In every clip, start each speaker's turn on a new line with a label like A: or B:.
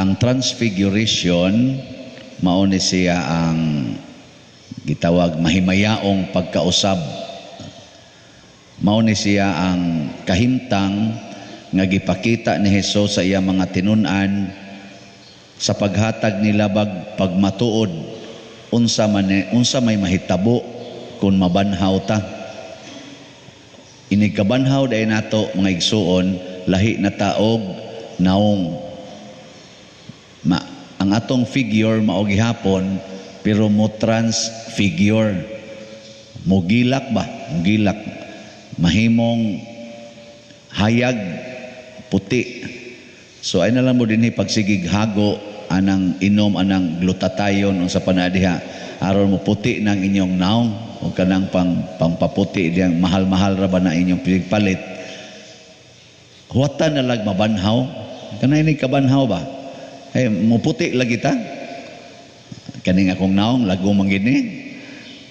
A: Ang transfiguration mao ni siya ang gitawag mahimayaong pagkausab. Mao ni siya ang kahimtang nga gipakita ni Hesus sa iyang mga tinun-an sa paghatag nila pagmatuod unsa may mahitabo kung mabanhaw ta. Inig kabanhaw day nato mga igsuon lahi na taog naong ang atong figure mao gihapon pero mo transfigure, mo gilak ba, mo gilak, mahimong hayag puti. So ay na lang mo dinhi pagsigig hago anang inom anang glutatayon unsa pa na diha aron mo puti ng inyong naong o kanang pangpaputi diyang mahal-mahal ra ba na inyong pinagpalit. Huwatan na lag mabanhaw, kanay ni kabanhaw ba? Ay muputi lagi ta. Kaning akong naong lago man gid ni.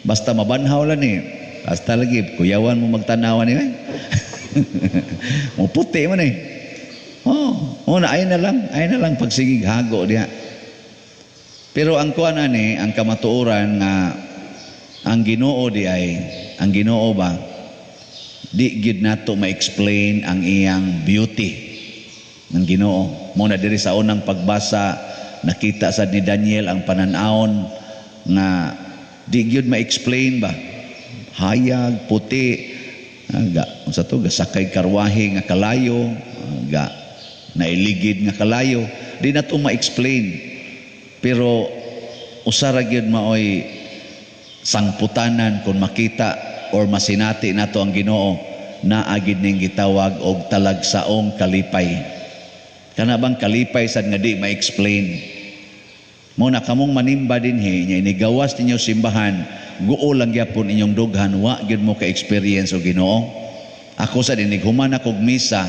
A: Basta mabanhaw lang ni. Basta lagi kuyawan mo magtanawan ni. Muputi man eh. Oh, ay na lang pagsigig hago diha. Pero ang kuan ani, ang kamatuoran nga ang Ginoo ang Ginoo ba di gid nato ma-explain ang iyang beauty ng Ginoo. Mo na diri sa unang pagbasa nakita sad ni Daniel ang pananawon nga di gyud ma-explain ba. Hayag puti ga unsa to gasakay karwahe nga kalayo ga nailigid nga kalayo di na to ma-explain. Pero usara gyud maoy sangputanan kung makita or masinati nato ang Ginoo na agid ning gitawag og talagsaong kalipay. Kana bang kalipay sad nga di ma-explain. Mo na kamong manimba dinhi nya inigawas ninyo simbahan, guo lang gyapon inyong dughan wa gyud mo ka experience og Ginoo. Ako sad inighuman ako og misa,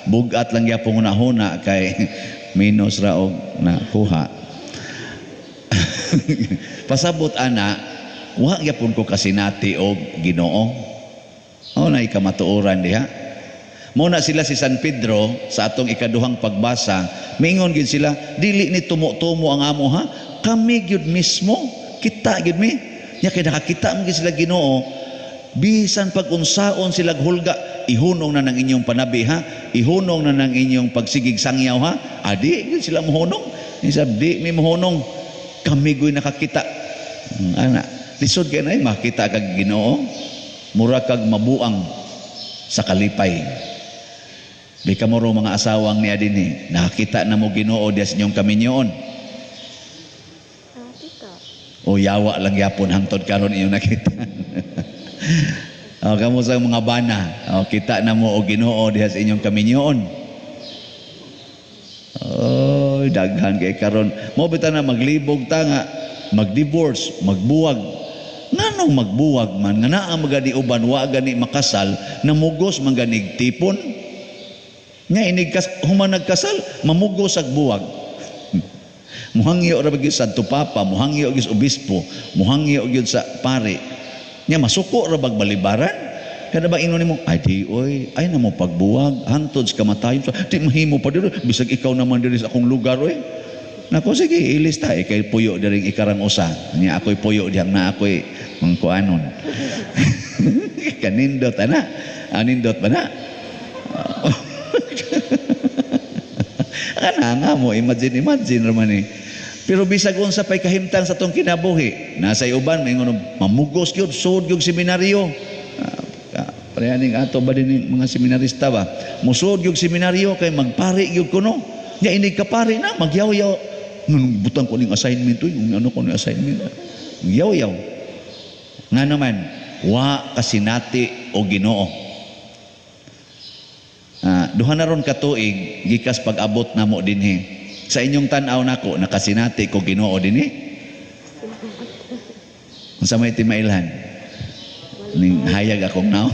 A: bugat lang gyapon hunahuna kay minus ra og nakuha. Pasabot ana, wa gyapon ko kasinati og Ginoo. Mao na ikamatuoran diha. Muna sila si San Pedro sa atong ikaduhang pagbasa, mingon gid sila, dili ni tumo-tumo ang amo ha, kami gyud mismo, kita gyud mi. Nya kay nakakita man gid sila Ginoo, bisan pag unsaon sila hulga, ihunong na ng inyong panabi ha, ihunong na ng inyong pagsigig sangyaw ha. Adi gyud sila mohunong. Isab di mi mohunong, kami gyud nakakita. Ana, lisod kay nay makita kag Ginoo, mura kag mabuang sa kalipay. Di ka mo mga asawang ni adini, nakakita na mo Ginoo diya sa inyong kaminyoon. O yawa lang yapon hangtod karon inyong nakita. O kamo sa mga bana, o kita na mo o Ginoo diya sa inyong kaminyoon. Oh, daghan kay karon. Mo bitaw na maglibog ta nga, mag-divorce, magbuwag. Nganong magbuwag man nga naa magani uban wa gani makasal, namugos man ganig tipon. Nga human nagkasal, mamugos ag buwag. Muhangyo ra gyud sa tupapa, muhangyo gyud sa obispo, muhangyo gyud sa pare. Nya masuko ra bag balibaran. Kada ba ingon nimo, ay di oy, ay na mo pagbuwag, hantod sa kamatayon. Di mahimo pa diri, bisag ikaw naman diri sa akong lugar oy. Nako sige, ilista kay puyo diri ikarang usa. Nya ako'y puyo diyan na ako'y mangkuanon. Kanindot ana. Anindot ba na? Nga mo, imagine raman eh. Pero bisag unsa pay kahimtang sa tong kinabuhi, nasa uban may ngono mamugos gyud sud gyud seminaryo. Parehaning ato ba din mga seminarista ba? Musud gyud seminaryo kay magpari gyud kuno. Nya inig ka pare na magyaw-yaw. Butang ko ning assignment oy, ano ko ning assignment. Magyaw-yaw. Nga naman, wa kasinati o Ginoo. Duha na ron katuig gikas pag-abot namo dinhi. Sa inyong tan-aw nako nakasinati ko Ginoo dinhi. Unsa may timailhan? Ning hayag akong naw.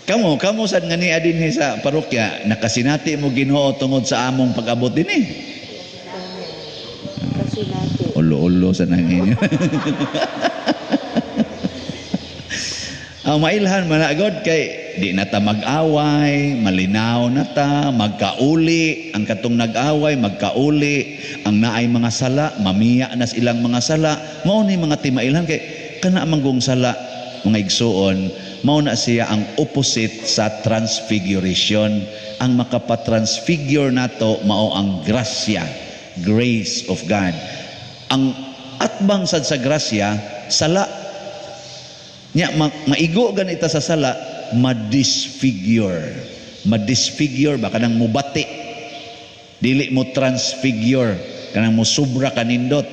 A: Kamo sad nga niya dinhi sa parokya nakasinati mo Ginoo tungod sa among pag-abot dinhi. Kasinati. Ulo-ulo sa nangin. Ang mailhan managod kay di na ta mag-away, malinaw na ta, magkauli, ang katong nag-away, magkauli, ang naay mga sala, mamiya na ilang mga sala, mao ni mga timailan kay kana manggong sala, mga igsuon, mao na siya ang opposite sa transfiguration. Ang makapatransfigure nato mao ang grasya, grace of God. Ang atbang sad sa grasya, sala nya maigo ganita sa sala, madisfigure ba kanang mubati, dili mo transfigure kanang mo sobra kanindot,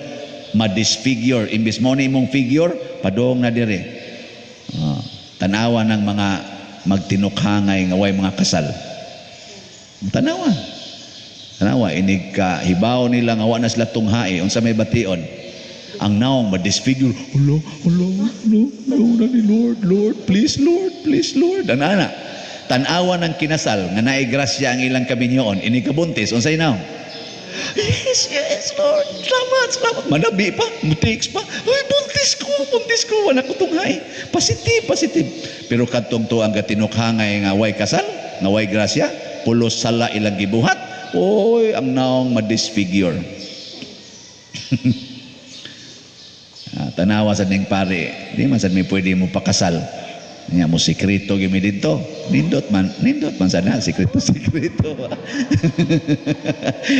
A: madisfigure imbis mo ni imong figure padong na dire. Tanawa ng mga magtinukhangay nga way mga kasal, tanawa inig ka hibaw nila nga wa na sila tunghae unsa may bation, ang naong madisfigure, no, ni Lord, please Lord. Ana, tanawa ng kinasal, nga naay grasya ang ilang kaminyoon, inikabuntis, unsay naong? Yes, Lord, salamat. Manabi pa, mutiks pa, ay, buntis ko, wala ko tunghay. Positive. Pero kadtong to ang gatinukhangay nga way kasal, nga way grasya, pulos sala ilang gibuhat, oy, ang naong madisfigure. Tanawa sa ning pare, di man sad mi pwede mo pakasal. Nya mo sikreto gyud dito. Nindot man sana sikreto.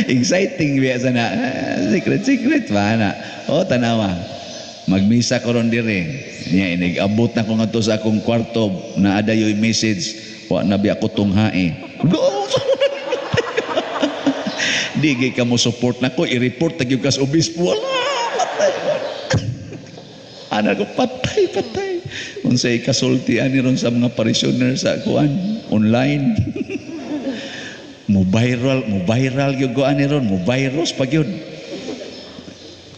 A: Exciting biya sana. Secret ba na. Tanawa. Magmisa ko ron dire. Nya inigabot na ko ngadto sa akong kwarto na adayoy message, wa na biya ko tunghae. Di gay ka mo support nako, i-report tagyog kas obispo. Anak ko patay. Unsay kasultian ni ron sa mga parishioner sa kuan online. mo viral gyud kuan ni ron, mo virus pag yun.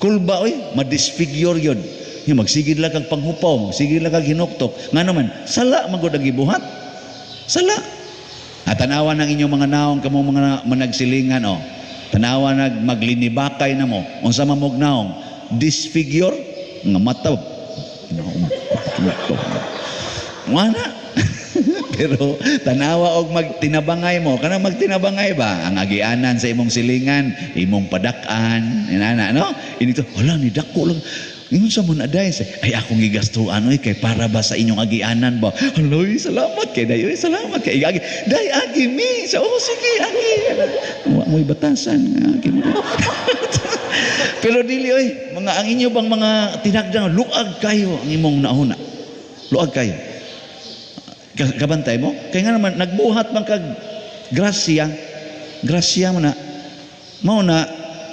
A: Kulba oy, madisfigure yun. Yung magsigid lang kag panghupaw, magsigid lang kag hinuktok. Nga naman, sala magud ang gibuhat. Sala. Tanawa ng inyong mga naong kamo mga managsilingan Tanawa maglinibakay na mo. Unsa mamog naong disfigure nga mata wala. Pero tanawa og magtinabangay mo, kana magtinabangay ba ang agianan sa imong silingan, imong padak-an inana no, inito wala ni dako lang ingon sa mo na day ay akong gigastuan kay para ba sa inyong agianan ba. Haloy, salamat kay dayoy, salamat kay agi day agi mi sa sige agi wa mo'y batasan agi mo. Pero dili mga ang inyo bang mga tinagdang luag kayo ang imong nauna. Luag kayo. Kabantay mo? Kaya nga naman nagbuhat man kag grasya mo na. Mao na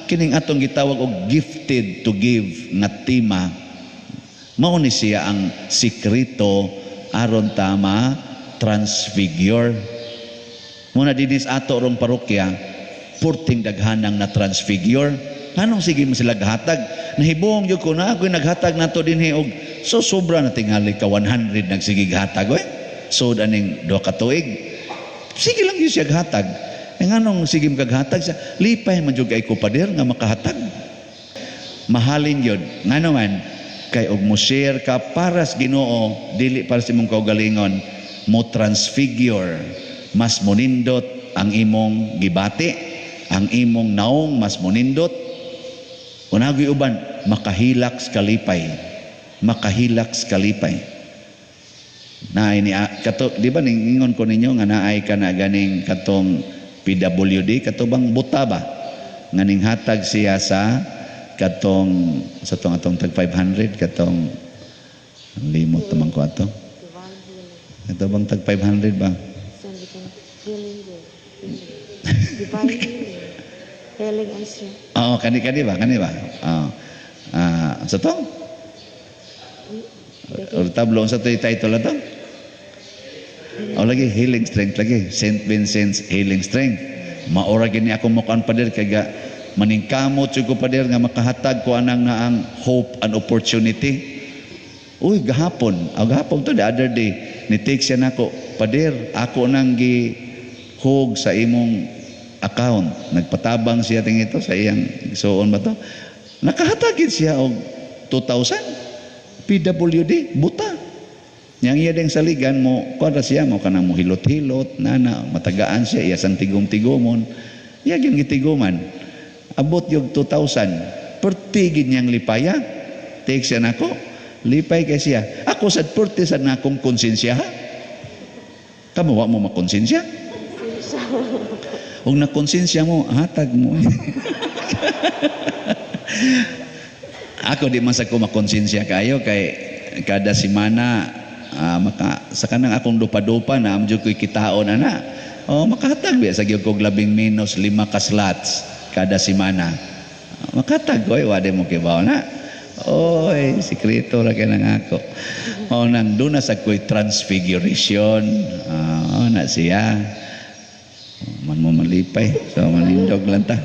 A: kining atong gitawag og gifted to give nga tema. Mao ni siya ang sikreto aron tama transfigure. Muna dinis ato rong parokya, purting daghanang na transfigure. Anong sige mo sila gahatag? Nahibong yun ko na ako'y naghatag na to din og so sobra na tingali ka 100 nagsige gahatag so aning 2 ka tuig. Sige lang yun siya gahatag. Anong sige mo kaghatag siya? Lipay man jud kay ko pader nga makahatag. Mahalin yun. Nga naman kay og mo share ka para sa Ginoo, dili para sa imong kaugalingon, mo transfigure, mas monindot ang imong gibati, ang imong naong mas monindot. Unagoy uban, makahilaks kalipay. Na ini kato, di ba ningon ko ninyo nga naay ka na ganing katong PWD katubang buta ba? Nganing hatag siya sa katong sa atong tag 500 katong limot tamang ko ato. Katubang tag 500 ba?
B: Healing and strength.
A: Kani ba? Sa to? Tablo sa to title na to? Lagi healing strength lagi. St. Vincent's healing strength. Maura gini ako mukaan pader kaya maningkamot ko pader nga makahatag ko anang na ang hope and opportunity. Uy, gahapon to the other day ni take siya nako pader ako nang gihog sa imong account. Nagpatabang siya ting ito sa iyang suon ba to? Nakahatagid siya og 2,000 PWD buta. Yang iya ding saligan mo, kuwara siya mo kanang mo hilot-hilot, nana, matagaan siya, iya sang tigom-tigomon. Iya gyud gitiguman. Abot yung 2,000. Pertigid niyang lipaya. Take siya nako. Lipay kay siya. Ako sad perti sad na akong konsensya ha. Kamu wa mo makonsensya? Ug nakonsensya mo, hatag mo. Ako di man sa ko makonsensya kayo kay kada semana sa kanang akong dupa-dupa na amjud ko'y kitaon ana. Makahatag biya sa gyud kog labing minus 5 ka slots kada semana. Makatag koy wa de mo kibaw na. Oy, sikreto ra kay nang ako. Nang duna sa ko'y transfiguration. Na siya. Man mo malipay. So manindog lang ta.